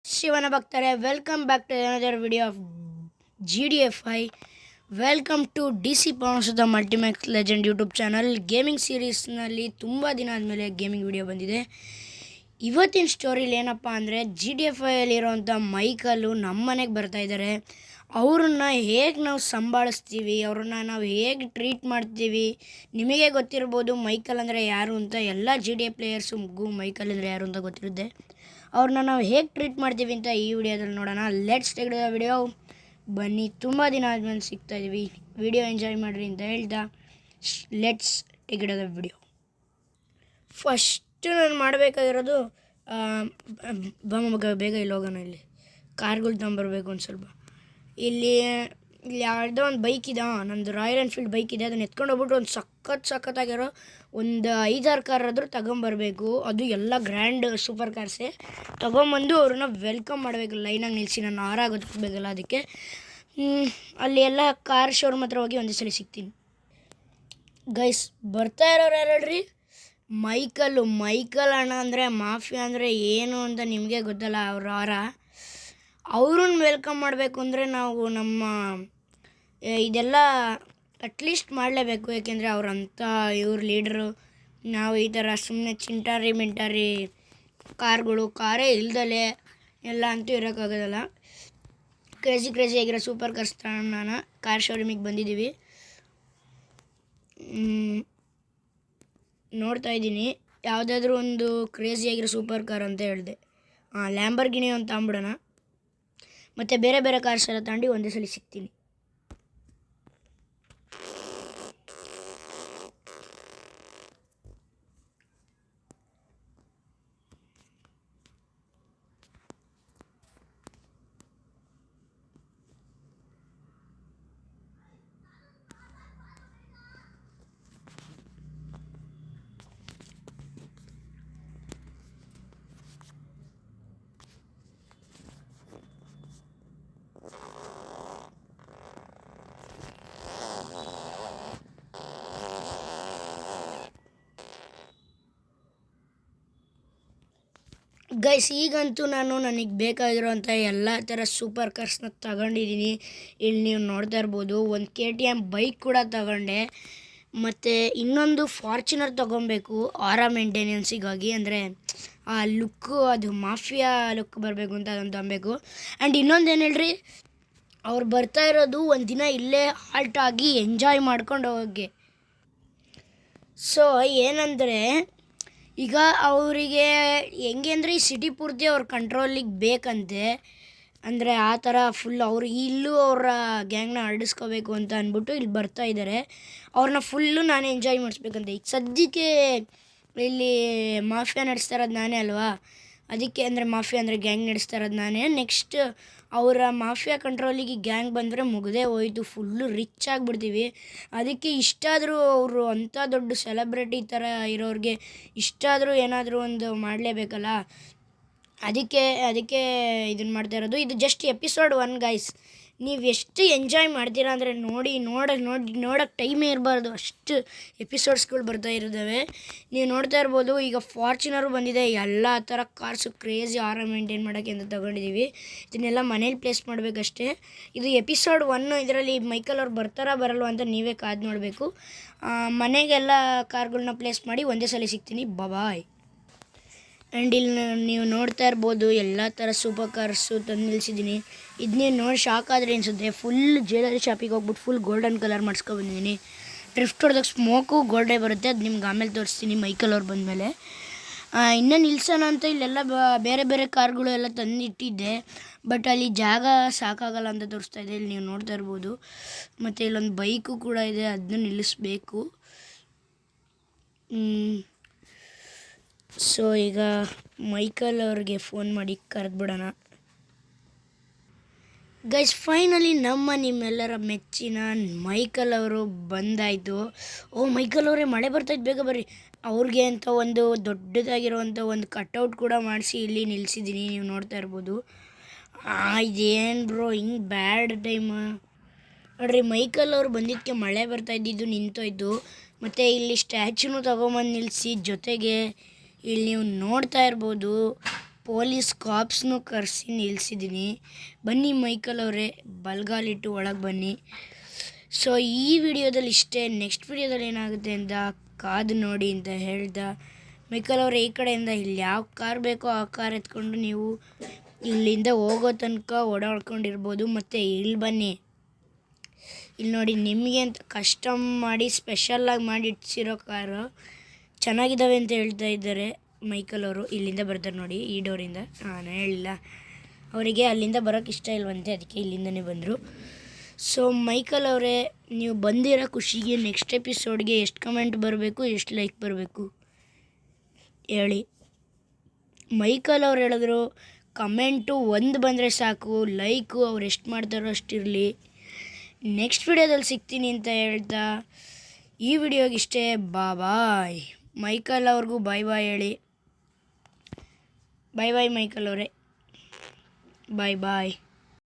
ಶಿವನ ಭಕ್ತರೆ welcome back to another video of GDFI. Welcome to DC Pavanasuta Multimax Legend YouTube channel. Gaming ಸೀರೀಸ್ನಲ್ಲಿ ತುಂಬ ದಿನ ಆದಮೇಲೆ ಗೇಮಿಂಗ್ ವಿಡಿಯೋ ಬಂದಿದೆ. ಇವತ್ತಿನ ಸ್ಟೋರಿಲಿ ಏನಪ್ಪ ಅಂದರೆ GDFIಯಲ್ಲಿರೋವಂಥ ಮೈಕಲ್ಲು ನಮ್ಮ ಮನೆಗೆ ಬರ್ತಾಯಿದ್ದಾರೆ. ಅವ್ರನ್ನ ಹೇಗೆ ನಾವು ಸಂಭಾಳಿಸ್ತೀವಿ, ಅವ್ರನ್ನ ನಾವು ಹೇಗೆ ಟ್ರೀಟ್ ಮಾಡ್ತೀವಿ, ನಿಮಗೆ ಗೊತ್ತಿರ್ಬೋದು ಮೈಕಲ್ ಅಂದರೆ ಯಾರು ಅಂತ. ಎಲ್ಲ GTA ಪ್ಲೇಯರ್ಸು ಮೈಕಲ್ ಅಂದರೆ ಯಾರು ಅಂತ ಗೊತ್ತಿರುತ್ತೆ. ಅವ್ರನ್ನ ನಾವು ಹೇಗೆ ಟ್ರೀಟ್ ಮಾಡ್ತೀವಿ ಅಂತ ಈ ವಿಡಿಯೋದಲ್ಲಿ ನೋಡೋಣ. Let's take the video. ಬನ್ನಿ, ತುಂಬ ದಿನ ಆದಮೇಲೆ ಸಿಗ್ತಾಯಿದ್ದೀವಿ. ವಿಡಿಯೋ ಎಂಜಾಯ್ ಮಾಡಿರಿ ಅಂತ ಹೇಳ್ತಾ let's take the video. First ನಾನು ಮಾಡಬೇಕಾಗಿರೋದು ಬೇಗ ಇಲ್ಲಿ ಹೋಗೋಣ. ಇಲ್ಲಿ ಕಾರ್ಗಳು ತಗೊಂಬರ್ಬೇಕು ಒಂದು ಸ್ವಲ್ಪ. ಇಲ್ಲಿ ಯಾವುದೋ ಒಂದು ಬೈಕ್ ಇದೆ, ನಂದು ರಾಯಲ್ ಎನ್ಫೀಲ್ಡ್ ಬೈಕ್ ಇದೆ. ಅದನ್ನು ಎತ್ಕೊಂಡು ಹೋಗ್ಬಿಟ್ಟು ಒಂದು ಸಖತ್ತಾಗಿರೋ ಒಂದು 5-6 ಕಾರ್ ಆದರೂ ತಗೊಂಬರ್ಬೇಕು. ಅದು ಎಲ್ಲ ಗ್ರ್ಯಾಂಡ್ ಸೂಪರ್ ಕಾರ್ಸೇ ತೊಗೊಂಬಂದು ಅವ್ರನ್ನ ವೆಲ್ಕಮ್ ಮಾಡಬೇಕು. ಲೈನಾಗಿ ನಿಲ್ಲಿಸಿ ನಾನು ಆರಾಗೋದಕ್ಕಬೇಕಲ್ಲ, ಅದಕ್ಕೆ ಅಲ್ಲಿ ಎಲ್ಲ ಕಾರ್ ಶೋರೂಮ್ ಹತ್ರ ಹೋಗಿ ಒಂದೇ ಸಲ ಸಿಗ್ತೀನಿ. ಗೈಸ್, ಬರ್ತಾ ಇರೋರು ಯಾರು ಹೇಳ್ರಿ? ಮೈಕಲ್ ಅಣ್ಣ ಅಂದರೆ ಮಾಫಿಯಾ ಅಂದರೆ ಏನು ಅಂತ ನಿಮಗೆ ಗೊತ್ತಲ್ಲ. ಅವ್ರನ್ನ ವೆಲ್ಕಮ್ ಮಾಡಬೇಕು ಅಂದರೆ ನಾವು ನಮ್ಮ ಇದೆಲ್ಲ ಅಟ್ಲೀಸ್ಟ್ ಮಾಡಲೇಬೇಕು. ಯಾಕೆಂದರೆ ಅವ್ರಂಥ ಇವ್ರ ಲೀಡ್ರು. ನಾವು ಈ ಥರ ಸುಮ್ಮನೆ ಚಿಂಟಾರಿ ಮಿಂಟಾರಿ ಕಾರೇ ಇಲ್ದಲೆ ಎಲ್ಲ ಅಂತೂ ಇರೋಕ್ಕಾಗೋದಲ್ಲ. ಕ್ರೇಜಿ ಆಗಿರೋ ಸೂಪರ್ ಕಾರ್ಸ್ ತಗೊಂಡು ಕಾರ್ ಶೋರೂಮಿಗೆ ಬಂದಿದ್ದೀವಿ. ನೋಡ್ತಾ ಇದ್ದೀನಿ ಯಾವುದಾದ್ರೂ ಒಂದು ಕ್ರೇಜಿಯಾಗಿರೋ ಸೂಪರ್ ಕಾರ್ ಅಂತ ಹೇಳಿದೆ. ಲ್ಯಾಂಬರ್ಗಿನಿ ಅಂತ ತಗೊಂಬಿಡೋಣ. ಮತ್ತು ಬೇರೆ ಕಾರ್ಸ್ ಎಲ್ಲ ತಗೊಂಡು ಒಂದೇ ಸಲ ಸಿಗ್ತೀನಿ. ಗೈಸ್, ಈಗಂತೂ ನನಗೆ ಬೇಕಾಗಿರೋಂಥ ಎಲ್ಲ ಥರ ಸೂಪರ್ ಕಾರ್ಸ್ನ ತಗೊಂಡಿದ್ದೀನಿ. ಇಲ್ಲಿ ನೀವು ನೋಡ್ತಾ ಇರ್ಬೋದು, ಒಂದು KTM ಬೈಕ್ ಕೂಡ ತಗೊಂಡೆ. ಮತ್ತು ಇನ್ನೊಂದು ಫಾರ್ಚುನರ್ ತೊಗೊಬೇಕು ಮೇಂಟೆನೆನ್ಸಿಗಾಗಿ. ಅಂದರೆ ಆ ಲುಕ್ಕು, ಅದು ಮಾಫಿಯಾ ಲುಕ್ ಬರಬೇಕು ಅಂತ ಅದನ್ನು ತಗೊಬೇಕು. ಆ್ಯಂಡ್ ಇನ್ನೊಂದು ಏನು ಹೇಳ್ರಿ, ಅವ್ರು ಬರ್ತಾ ಇರೋದು ಒಂದು ದಿನ ಇಲ್ಲೇ ಹಾಲ್ಟ್ ಆಗಿ ಎಂಜಾಯ್ ಮಾಡ್ಕೊಂಡು ಹೋಗೋಕ್ಕೆ. ಸೊ ಏನಂದರೆ ಈಗ ಅವರಿಗೆ ಹೆಂಗೆ ಅಂದರೆ ಈ ಸಿಟಿ ಪೂರ್ತಿ ಅವ್ರ ಕಂಟ್ರೋಲಿಗೆ ಬೇಕಂತೆ. ಅಂದರೆ ಆ ಥರ ಫುಲ್ ಅವರು ಇಲ್ಲೂ ಅವರ ಗ್ಯಾಂಗ್ನ ಹರಡಿಸ್ಕೋಬೇಕು ಅಂತ ಅಂದ್ಬಿಟ್ಟು ಇಲ್ಲಿ ಬರ್ತಾ ಇದ್ದಾರೆ. ಅವ್ರನ್ನ ಫುಲ್ಲು ನಾನೇ ಎಂಜಾಯ್ ಮಾಡಿಸ್ಬೇಕಂತೆ. ಈಗ ಸದ್ಯಕ್ಕೆ ಇಲ್ಲಿ ಮಾಫಿಯಾ ನಡೆಸ್ತಾ ಇರೋದು ನಾನೇ ಅಲ್ವಾ, ಅದಕ್ಕೆ ಅಂದರೆ ಮಾಫಿಯಾ ಅಂದರೆ ಗ್ಯಾಂಗ್ ನಡೆಸ್ತಾ ಇರೋದು ನಾನೇ. ನೆಕ್ಸ್ಟ್ ಅವರ ಮಾಫಿಯಾ ಕಂಟ್ರೋಲಿಗೆ ಗ್ಯಾಂಗ್ ಬಂದರೆ ಮುಗದೇ ಹೋಯಿತು, ಫುಲ್ಲು ರಿಚ್ ಆಗಿಬಿಡ್ತೀವಿ. ಅದಕ್ಕೆ ಇಷ್ಟಾದರೂ ಅವರು ಅಂಥ ದೊಡ್ಡ ಸೆಲೆಬ್ರಿಟಿ ಥರ ಇರೋರಿಗೆ ಇಷ್ಟಾದರೂ ಏನಾದರೂ ಒಂದು ಮಾಡಲೇಬೇಕಲ್ಲ. ಅದಕ್ಕೆ ಇದನ್ನು ಮಾಡ್ತಾ ಇರೋದು. ಇದು ಜಸ್ಟ್ ಎಪಿಸೋಡ್ 1 ಗೈಸ್. ನೀವು ಎಷ್ಟು ಎಂಜಾಯ್ ಮಾಡ್ತೀರಾ ಅಂದರೆ ನೋಡೋಕ್ಕೆ ಟೈಮೇ ಇರಬಾರ್ದು, ಅಷ್ಟು ಎಪಿಸೋಡ್ಸ್ಗಳು ಬರ್ತಾ ಇದ್ದಾವೆ. ನೀವು ನೋಡ್ತಾ ಇರ್ಬೋದು, ಈಗ ಫಾರ್ಚುನರು ಬಂದಿದೆ. ಎಲ್ಲ ಥರ ಕಾರ್ಸು ಕ್ರೇಜಿ ಮೇಂಟೈನ್ ಮಾಡೋಕ್ಕೆ ಅಂತ ತೊಗೊಂಡಿದ್ದೀವಿ. ಇದನ್ನೆಲ್ಲ ಮನೇಲಿ ಪ್ಲೇಸ್ ಮಾಡಬೇಕಷ್ಟೇ. ಇದು ಎಪಿಸೋಡ್ 1. ಇದರಲ್ಲಿ ಮೈಕಲ್ ಅವ್ರು ಬರ್ತಾರಾ ಬರಲ್ವ ಅಂತ ನೀವೇ ಕಾದು ನೋಡಬೇಕು. ಮನೆಗೆಲ್ಲ ಕಾರ್ಗಳನ್ನ ಪ್ಲೇಸ್ ಮಾಡಿ ಒಂದೇ ಸಲ ಸಿಗ್ತೀನಿ. ಬಾಯ್. ಆ್ಯಂಡ್ ಇಲ್ಲಿ ನೀವು ನೋಡ್ತಾ ಇರ್ಬೋದು, ಎಲ್ಲ ಥರ ಸೂಪರ್ ಕಾರ್ಸು ತಂದು ನಿಲ್ಲಿಸಿದ್ದೀನಿ. ಇದನ್ನೇ ನೋಡಿ ಶಾಕ್ ಆದರೆ ಅನಿಸುತ್ತೆ. ಫುಲ್ ಜ್ಯುವೆಲರಿ ಶಾಪಿಗೆ ಹೋಗ್ಬಿಟ್ಟು ಫುಲ್ ಗೋಲ್ಡನ್ ಕಲರ್ ಮಾಡಿಸ್ಕೊಬಂದಿದ್ದೀನಿ. ಡ್ರಿಫ್ಟ್ ಹೊಡೆದಾಗ ಸ್ಮೋಕು ಗೋಲ್ಡೇ ಬರುತ್ತೆ. ಅದು ನಿಮ್ಗೆ ಆಮೇಲೆ ತೋರಿಸ್ತೀನಿ ಮೈಕಲ್ ಅವ್ರು ಬಂದಮೇಲೆ. ಇನ್ನೂ ನಿಲ್ಸೋಣ ಅಂತ ಇಲ್ಲೆಲ್ಲ ಬೇರೆ ಕಾರ್ಗಳು ಎಲ್ಲ ತಂದಿಟ್ಟಿದ್ದೆ. ಬಟ್ ಅಲ್ಲಿ ಜಾಗ ಸಾಕಾಗಲ್ಲ ಅಂತ ತೋರಿಸ್ತಾ ಇದೆ. ಇಲ್ಲಿ ನೀವು ನೋಡ್ತಾ ಇರ್ಬೋದು. ಮತ್ತು ಇಲ್ಲೊಂದು ಬೈಕು ಕೂಡ ಇದೆ, ಅದನ್ನ ನಿಲ್ಲಿಸ್ಬೇಕು. ಸೊ ಈಗ ಮೈಕಲ್ ಅವ್ರಿಗೆ ಫೋನ್ ಮಾಡಿ ಕರೆದ್ಬಿಡೋಣ. ಗೈಸ್, ಫೈನಲಿ ನಿಮ್ಮೆಲ್ಲರ ಮೆಚ್ಚಿನ ಮೈಕಲ್ ಅವರು ಬಂದಾಯಿತು. ಮೈಕಲ್ ಅವರೇ, ಮಳೆ ಬರ್ತಾಯಿದ್ದು, ಬೇಗ ಬರ್ರಿ. ಅವ್ರಿಗೆ ಅಂತ ಒಂದು ದೊಡ್ಡದಾಗಿರುವಂಥ ಒಂದು ಕಟ್ಔಟ್ ಕೂಡ ಮಾಡಿಸಿ ಇಲ್ಲಿ ನಿಲ್ಲಿಸಿದ್ದೀನಿ. ನೀವು ನೋಡ್ತಾ ಇರ್ಬೋದು. ಇದೇನು ಬ್ರೋ ಹಿಂಗೆ ಬ್ಯಾಡ್ ಟೈಮ್ ನೋಡ್ರಿ. ಮೈಕಲ್ ಅವ್ರು ಬಂದಿದ್ದಕ್ಕೆ ಮಳೆ ಬರ್ತಾಯಿದ್ದು ನಿಂತೋಯ್ತು. ಮತ್ತು ಇಲ್ಲಿ ಸ್ಟ್ಯಾಚ್ಯೂನು ತೊಗೊಂಬಂದು ನಿಲ್ಲಿಸಿ, ಜೊತೆಗೆ ಇಲ್ಲಿ ನೀವು ನೋಡ್ತಾ ಇರ್ಬೋದು ಪೊಲೀಸ್ ಕಾಪ್ಸ್ನೂ ಕರೆಸಿ ನಿಲ್ಲಿಸಿದ್ದೀನಿ. ಬನ್ನಿ ಮೈಕಲ್ ಅವರೇ, ಬಲ್ಗಾಲಿಟ್ಟು ಒಳಗೆ ಬನ್ನಿ. ಸೊ ಈ ವಿಡಿಯೋದಲ್ಲಿ ಇಷ್ಟೇ. ನೆಕ್ಸ್ಟ್ ವಿಡಿಯೋದಲ್ಲಿ ಏನಾಗುತ್ತೆ ಅಂತ ಕಾದು ನೋಡಿ ಅಂತ ಹೇಳ್ದ. ಮೈಕಲ್ ಅವರೇ, ಈ ಕಡೆಯಿಂದ ಇಲ್ಲಿ ಯಾವ ಕಾರ್ ಬೇಕೋ ಆ ಕಾರ್ ಎತ್ಕೊಂಡು ನೀವು ಇಲ್ಲಿಂದ ಹೋಗೋ ತನಕ ಓಡಾಡ್ಕೊಂಡಿರ್ಬೋದು. ಮತ್ತು ಇಲ್ಲಿ ಬನ್ನಿ, ಇಲ್ಲಿ ನೋಡಿ, ನಿಮಗೆ ಅಂತ ಕಸ್ಟಮ್ ಮಾಡಿ ಸ್ಪೆಷಲ್ಲಾಗಿ ಮಾಡಿ ಇಟ್ಟಿಸಿರೋ ಕಾರು ಚೆನ್ನಾಗಿದ್ದಾವೆ ಅಂತ ಹೇಳ್ತಾ ಇದ್ದಾರೆ ಮೈಕಲ್ ಅವರು. ಇಲ್ಲಿಂದ ಬರ್ತಾರೆ ನೋಡಿ, ಈ ಡೋರಿಂದ. ನಾನು ಹೇಳಿಲ್ಲ ಅವರಿಗೆ ಅಲ್ಲಿಂದ ಬರೋಕ್ಕೆ ಇಷ್ಟ ಇಲ್ವಂತೆ, ಅದಕ್ಕೆ ಇಲ್ಲಿಂದನೇ ಬಂದರು. ಸೊ ಮೈಕಲ್ ಅವರೇ, ನೀವು ಬಂದಿರೋ ಖುಷಿಗೆ ನೆಕ್ಸ್ಟ್ ಎಪಿಸೋಡ್ಗೆ ಎಷ್ಟು ಕಮೆಂಟ್ ಬರಬೇಕು, ಎಷ್ಟು ಲೈಕ್ ಬರಬೇಕು ಹೇಳಿ. ಮೈಕಲ್ ಅವ್ರು ಹೇಳಿದ್ರು ಕಮೆಂಟು 1 ಬಂದರೆ ಸಾಕು, ಲೈಕು ಅವ್ರು ಎಷ್ಟು ಮಾಡ್ತಾರೋ ಅಷ್ಟಿರಲಿ. ನೆಕ್ಸ್ಟ್ ವಿಡಿಯೋದಲ್ಲಿ ಸಿಗ್ತೀನಿ ಅಂತ ಹೇಳ್ತಾ ಈ ವಿಡಿಯೋಗೆ ಇಷ್ಟೇ. ಬಾಯ್. ಮೈಕಲ್ ಅವ್ರಿಗೂ ಬಾಯ್ ಬಾಯ್ ಹೇಳಿ. ಬಾಯ್ ಬಾಯ್ ಮೈಕಲ್ ಅವರೇ, ಬಾಯ್ ಬಾಯ್.